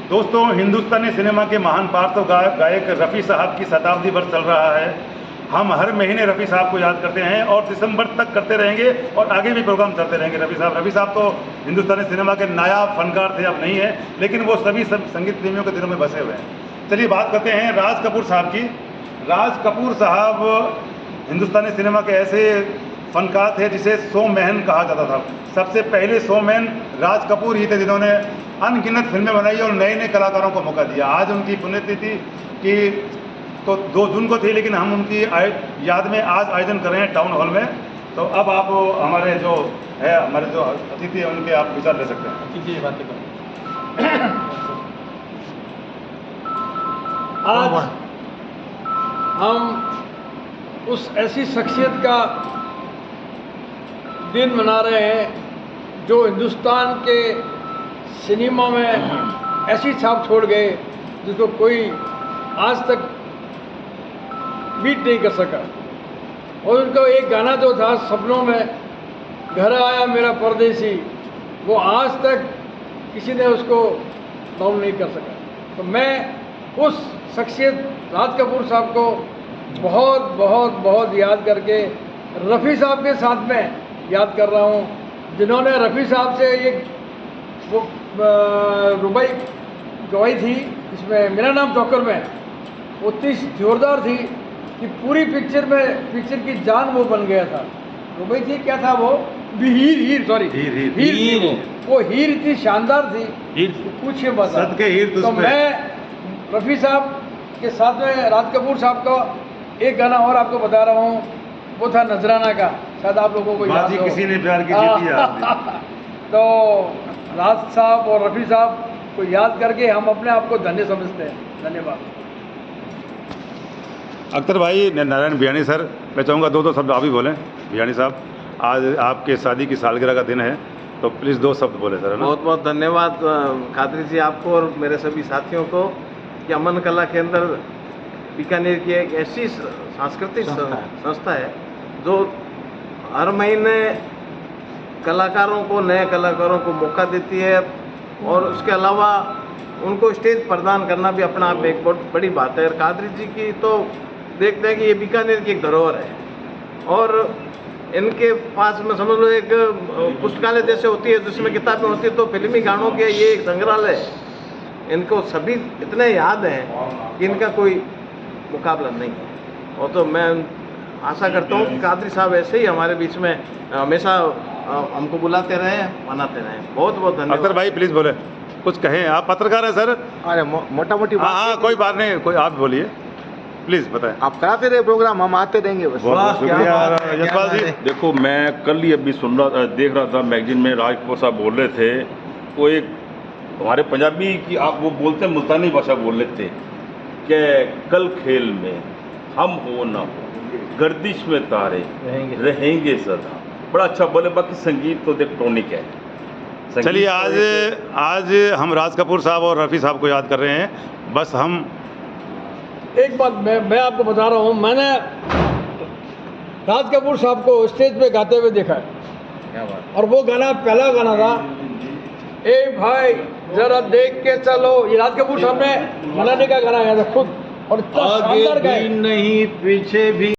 दोस्तों, हिंदुस्तानी सिनेमा के महान पार्श्व गायक रफ़ी साहब की शताब्दी वर्ष चल रहा है। हम हर महीने रफ़ी साहब को याद करते हैं और दिसंबर तक करते रहेंगे और आगे भी प्रोग्राम चलते रहेंगे। रफ़ी साहब तो हिंदुस्तानी सिनेमा के नायाब फनकार थे, अब नहीं है, लेकिन वो सभी संगीत प्रेमियों के दिलों में बसे हुए हैं। चलिए बात करते हैं राज कपूर साहब की। राज कपूर साहब हिंदुस्तानी सिनेमा के ऐसे फनकार थे जिसे शोमैन कहा जाता था। सबसे पहले शोमैन राज कपूर ही थे जिन्होंने अनगिनत फिल्में बनाई और नए नए कलाकारों को मौका दिया। आज उनकी पुण्यतिथि की तो 2 जून को थी, लेकिन हम उनकी याद में आज आयोजन कर रहे हैं टाउन हॉल में। तो अब आप हमारे जो अतिथि हैं उनके आप विचार ले सकते हैं। आज हम उस ऐसी शख्सियत का दिन मना रहे हैं जो हिंदुस्तान के सिनेमा में ऐसी छाप छोड़ गए जिसको कोई आज तक बीट नहीं कर सका। और उनका एक गाना जो था सपनों में, घर आया मेरा परदेसी, वो आज तक किसी ने उसको डाउन नहीं कर सका। तो मैं उस शख्सियत राज कपूर साहब को बहुत बहुत बहुत याद करके रफ़ी साहब के साथ में याद कर रहा हूँ, जिन्होंने रफ़ी साहब से एक वो रुबाई गवाई थी, इसमें मेरा नाम ठोकर में, वो इतनी जोरदार थी कि पूरी पिक्चर की जान वो बन गया था। रुबाई थी, क्या था वो, हीर वो हीर इतनी शानदार थी, पूछिए बस। तो मैं रफ़ी साहब के साथ में राज कपूर साहब का एक गाना और आपको बता रहा हूँ, वो था नजराना का, शायद आप लोगों को याद हो। किसी ने प्यार की जीती है। तो राज साहब और रफ़ी साहब को याद करके हम अपने आप को धन्य समझते हैं। धन्यवाद। अख्तर भाई, नारायण बियानी सर, मैं चाहूँगा 2 शब्द आप ही बोलें। बियानी साहब, आज आपके शादी की सालगिरह का दिन है, तो प्लीज़ 2 शब्द बोले सर, है ना। बहुत बहुत धन्यवाद कादरी जी आपको और मेरे सभी साथियों को कि अमन कला केंद्र बीकानेर की एक ऐसी सांस्कृतिक संस्था है जो हर महीने कलाकारों को, नए कलाकारों को मौका देती है और उसके अलावा उनको स्टेज प्रदान करना भी अपना आप एक बहुत बड़ी बात है। और कादरी जी की तो देखते हैं कि ये बीकानेर की एक धरोहर है और इनके पास में समझ लो एक पुस्तकालय जैसे होती है जिसमें किताबें होती है, तो फिल्मी गानों के ये एक संग्रहालय है। इनको सभी इतने याद हैं कि इनका कोई मुकाबला नहीं है। और तो मैं आशा करता हूँ कि कादरी साहब ऐसे ही हमारे बीच में हमेशा हमको बुलाते रहे, मनाते रहे। बहुत बहुत धन्यवाद। अख्तर भाई प्लीज़ बोले, कुछ कहें, आप पत्रकार हैं सर। अरे मोटा मोटी हाँ, कोई बात नहीं, कोई आप बोलिए, प्लीज़ बताएं। आप कराते रहे प्रोग्राम, हम आते रहेंगे बस। बहुत शुक्रिया यशपाल जी। देखो, मैं कल ही अभी देख रहा था मैगजीन में, राज कपूर साहब बोल रहे थे, वो एक हमारे पंजाबी की आप वो बोलते हैं, मुल्तानी भाषा बोल रहे थे कि कल खेल में हम हो ना हो, गर्दिश में तारे रहेंगे सदा। बड़ा अच्छा बोले। बाकी संगीत तो देख टॉनिक है। चलिए, आज हम राज कपूर साहब और रफ़ी साहब को याद कर रहे हैं। बस हम एक बात मैं आपको बता रहा हूँ, मैंने राज कपूर साहब को स्टेज पे गाते हुए देखा है। क्या बात। और वो गाना पहला गाना था, ए भाई जरा देख के चलो, ये राज कपूर साहब ने मनाने का गाना गाया था खुद, और इतना शानदार गाया। नहीं पीछे भी